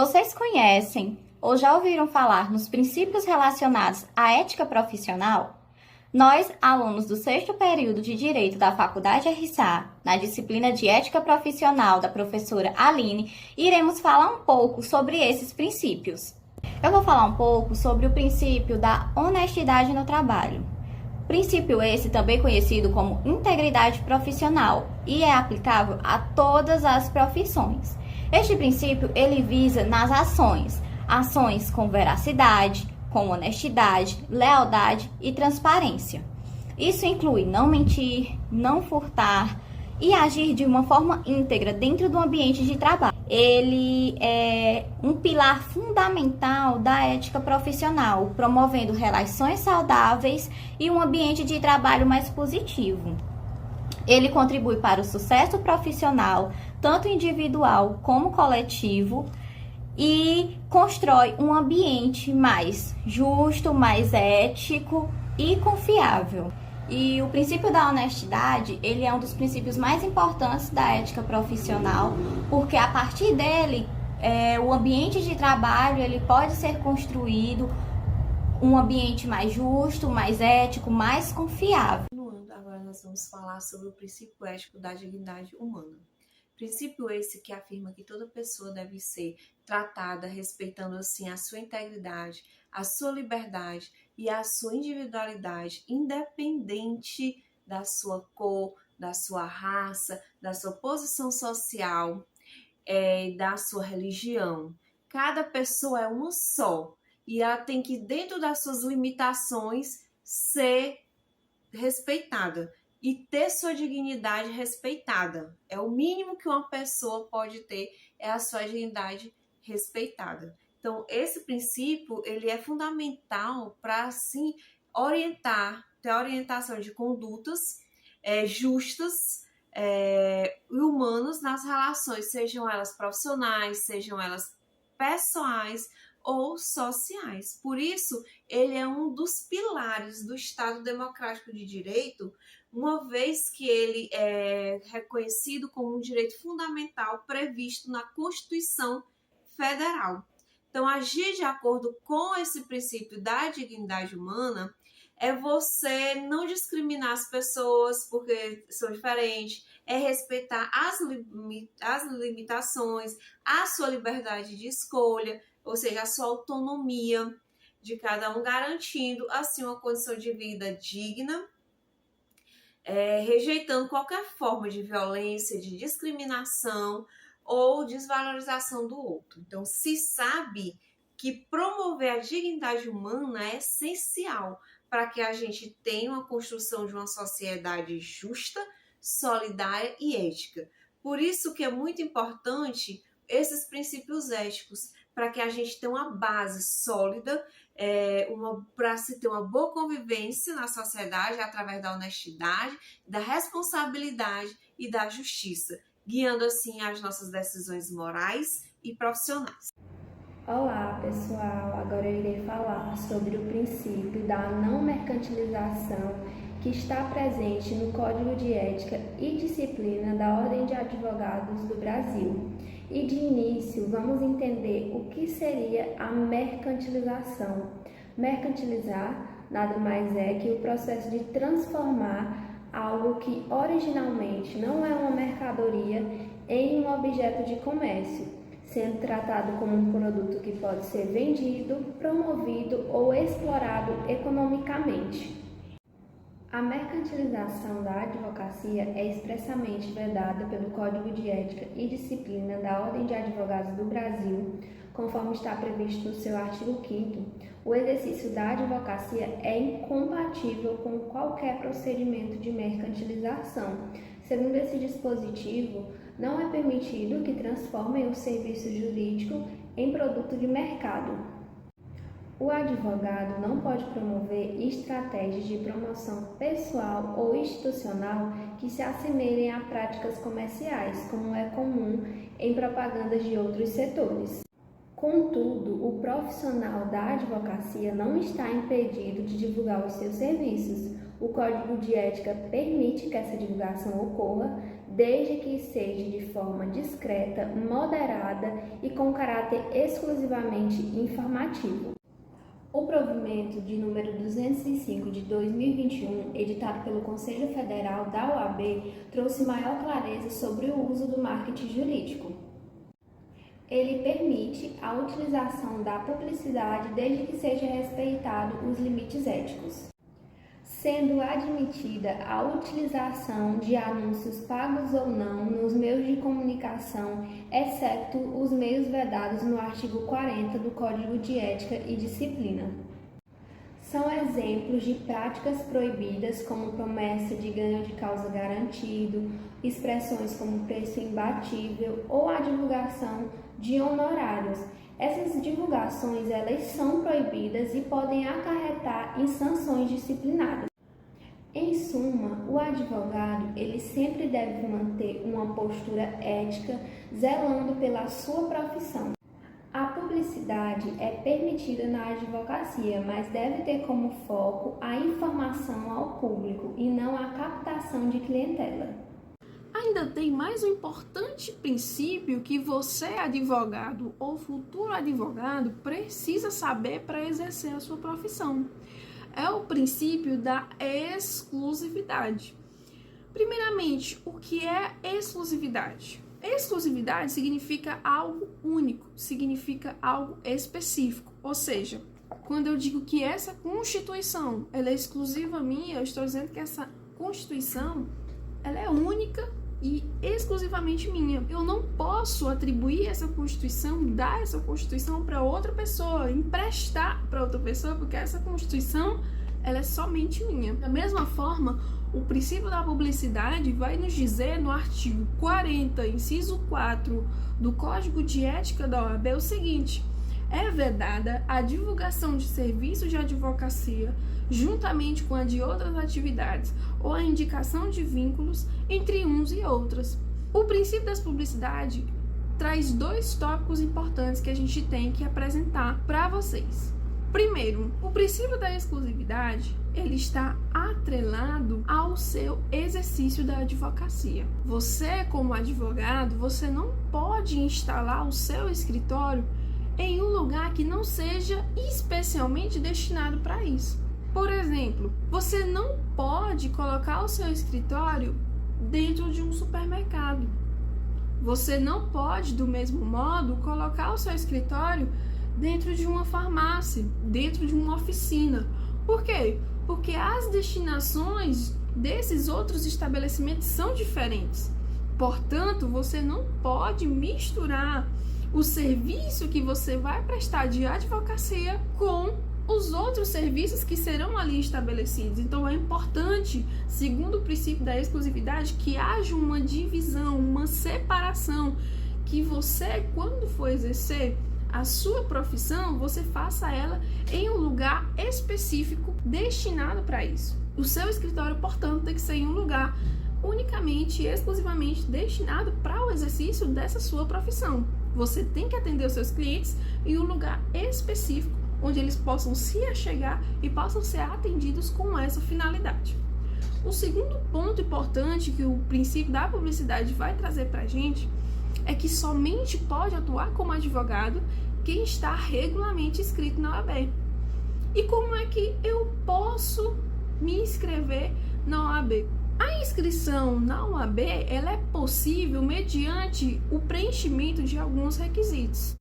Vocês conhecem ou já ouviram falar nos princípios relacionados à ética profissional? Nós, alunos do sexto período de Direito da Faculdade RSA, na disciplina de Ética Profissional da professora Aline, iremos falar um pouco sobre esses princípios. Eu vou falar um pouco sobre o princípio da honestidade no trabalho. Princípio esse também conhecido como integridade profissional e é aplicável a todas as profissões. Este princípio ele visa nas ações com veracidade, com honestidade, lealdade e transparência. Isso inclui não mentir, não furtar e agir de uma forma íntegra dentro do ambiente de trabalho. Ele é um pilar fundamental da ética profissional, promovendo relações saudáveis e um ambiente de trabalho mais positivo. Ele contribui para o sucesso profissional, tanto individual como coletivo, e constrói um ambiente mais justo, mais ético e confiável. E o princípio da honestidade, ele é um dos princípios mais importantes da ética profissional, porque a partir dele, o ambiente de trabalho ele pode ser construído um ambiente mais justo, mais ético, mais confiável. Agora nós vamos falar sobre o princípio ético da dignidade humana. Princípio esse que afirma que toda pessoa deve ser tratada respeitando assim a sua integridade, a sua liberdade e a sua individualidade, independente da sua cor, da sua raça, da sua posição social, da sua religião. Cada pessoa é uma só e ela tem que, dentro das suas limitações, ser respeitada e ter sua dignidade respeitada. É o mínimo que uma pessoa pode ter, é a sua dignidade respeitada. Então, esse princípio, ele é fundamental para, assim, ter a orientação de condutas justas e humanas nas relações, sejam elas profissionais, sejam elas pessoais ou sociais. Por isso, ele é um dos pilares do Estado Democrático de Direito, uma vez que ele é reconhecido como um direito fundamental previsto na Constituição Federal. Então, agir de acordo com esse princípio da dignidade humana é você não discriminar as pessoas porque são diferentes, é respeitar as limitações, a sua liberdade de escolha, ou seja, a sua autonomia de cada um, garantindo assim uma condição de vida digna, rejeitando qualquer forma de violência, de discriminação ou desvalorização do outro. Então, se sabe que promover a dignidade humana é essencial para que a gente tenha uma construção de uma sociedade justa, solidária e ética. Por isso que é muito importante esses princípios éticos, para que a gente tenha uma base sólida, para se ter uma boa convivência na sociedade através da honestidade, da responsabilidade e da justiça, guiando assim as nossas decisões morais e profissionais. Olá pessoal, agora eu irei falar sobre o princípio da não mercantilização que está presente no Código de Ética e Disciplina da Ordem de Advogados do Brasil. E de início, vamos entender o que seria a mercantilização. Mercantilizar nada mais é que o processo de transformar algo que originalmente não é uma mercadoria em um objeto de comércio, sendo tratado como um produto que pode ser vendido, promovido ou explorado economicamente. A mercantilização da advocacia é expressamente vedada pelo Código de Ética e Disciplina da Ordem de Advogados do Brasil, conforme está previsto no seu artigo 5º. O exercício da advocacia é incompatível com qualquer procedimento de mercantilização. Segundo esse dispositivo, não é permitido que transformem o serviço jurídico em produto de mercado. O advogado não pode promover estratégias de promoção pessoal ou institucional que se assemelhem a práticas comerciais, como é comum em propagandas de outros setores. Contudo, o profissional da advocacia não está impedido de divulgar os seus serviços. O Código de Ética permite que essa divulgação ocorra desde que seja de forma discreta, moderada e com caráter exclusivamente informativo. O provimento de número 205 de 2021, editado pelo Conselho Federal da OAB, trouxe maior clareza sobre o uso do marketing jurídico. Ele permite a utilização da publicidade desde que seja respeitado os limites éticos, sendo admitida a utilização de anúncios pagos ou não nos meios de comunicação, exceto os meios vedados no artigo 40 do Código de Ética e Disciplina. São exemplos de práticas proibidas, como promessa de ganho de causa garantido, expressões como preço imbatível ou a divulgação de honorários. Essas divulgações, elas são proibidas e podem acarretar em sanções disciplinares. Em suma, o advogado, ele sempre deve manter uma postura ética, zelando pela sua profissão. A publicidade é permitida na advocacia, mas deve ter como foco a informação ao público e não a captação de clientela. Ainda tem mais um importante princípio que você, advogado ou futuro advogado, precisa saber para exercer a sua profissão. É o princípio da exclusividade. Primeiramente, o que é exclusividade? Exclusividade significa algo único, significa algo específico. Ou seja, quando eu digo que essa Constituição ela é exclusiva minha, eu estou dizendo que essa Constituição ela é única e exclusivamente minha. Eu não posso atribuir essa Constituição, dar essa Constituição para outra pessoa, emprestar para outra pessoa, porque essa Constituição ela é somente minha. Da mesma forma, o princípio da publicidade vai nos dizer no artigo 40, inciso 4 do Código de Ética da OAB o seguinte: é vedada a divulgação de serviços de advocacia juntamente com a de outras atividades ou a indicação de vínculos entre uns e outras. O princípio da publicidade traz dois tópicos importantes que a gente tem que apresentar para vocês. Primeiro, o princípio da exclusividade, ele está atrelado ao seu exercício da advocacia. Você, como advogado, você não pode instalar o seu escritório em um lugar que não seja especialmente destinado para isso. Por exemplo, você não pode colocar o seu escritório dentro de um supermercado. Você não pode, do mesmo modo, colocar o seu escritório dentro de uma farmácia, dentro de uma oficina. Por quê? Porque as destinações desses outros estabelecimentos são diferentes. Portanto, você não pode misturar o serviço que você vai prestar de advocacia com os outros serviços que serão ali estabelecidos. Então é importante, segundo o princípio da exclusividade, que haja uma divisão, uma separação, que você, quando for exercer a sua profissão, você faça ela em um lugar específico destinado para isso. O seu escritório, portanto, tem que ser em um lugar unicamente e exclusivamente destinado para o exercício dessa sua profissão. Você tem que atender os seus clientes em um lugar específico onde eles possam se achegar e possam ser atendidos com essa finalidade. O segundo ponto importante que o princípio da publicidade vai trazer para a gente é que somente pode atuar como advogado quem está regularmente inscrito na OAB. E como é que eu posso me inscrever na OAB? A inscrição na OAB ela é possível mediante o preenchimento de alguns requisitos.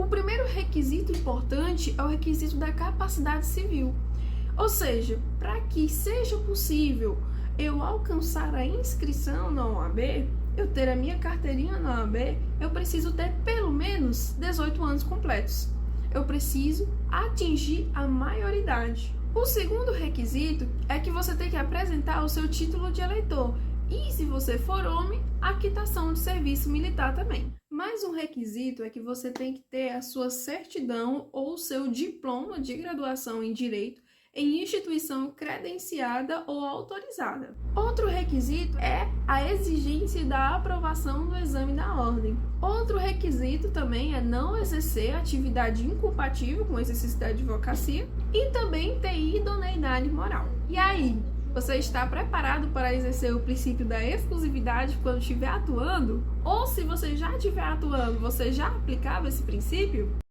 O primeiro requisito importante é o requisito da capacidade civil. Ou seja, para que seja possível eu alcançar a inscrição na OAB, eu ter a minha carteirinha na OAB, eu preciso ter pelo menos 18 anos completos. Eu preciso atingir a maioridade. O segundo requisito é que você tem que apresentar o seu título de eleitor. E se você for homem, a quitação de serviço militar também. Mais um requisito é que você tem que ter a sua certidão ou seu diploma de graduação em Direito em instituição credenciada ou autorizada. Outro requisito é a exigência da aprovação do exame da ordem. Outro requisito também é não exercer atividade incompatível com o exercício da advocacia e também ter idoneidade moral. E aí, Você está preparado para exercer o princípio da exclusividade quando estiver atuando? Ou se você já estiver atuando, você já aplicava esse princípio?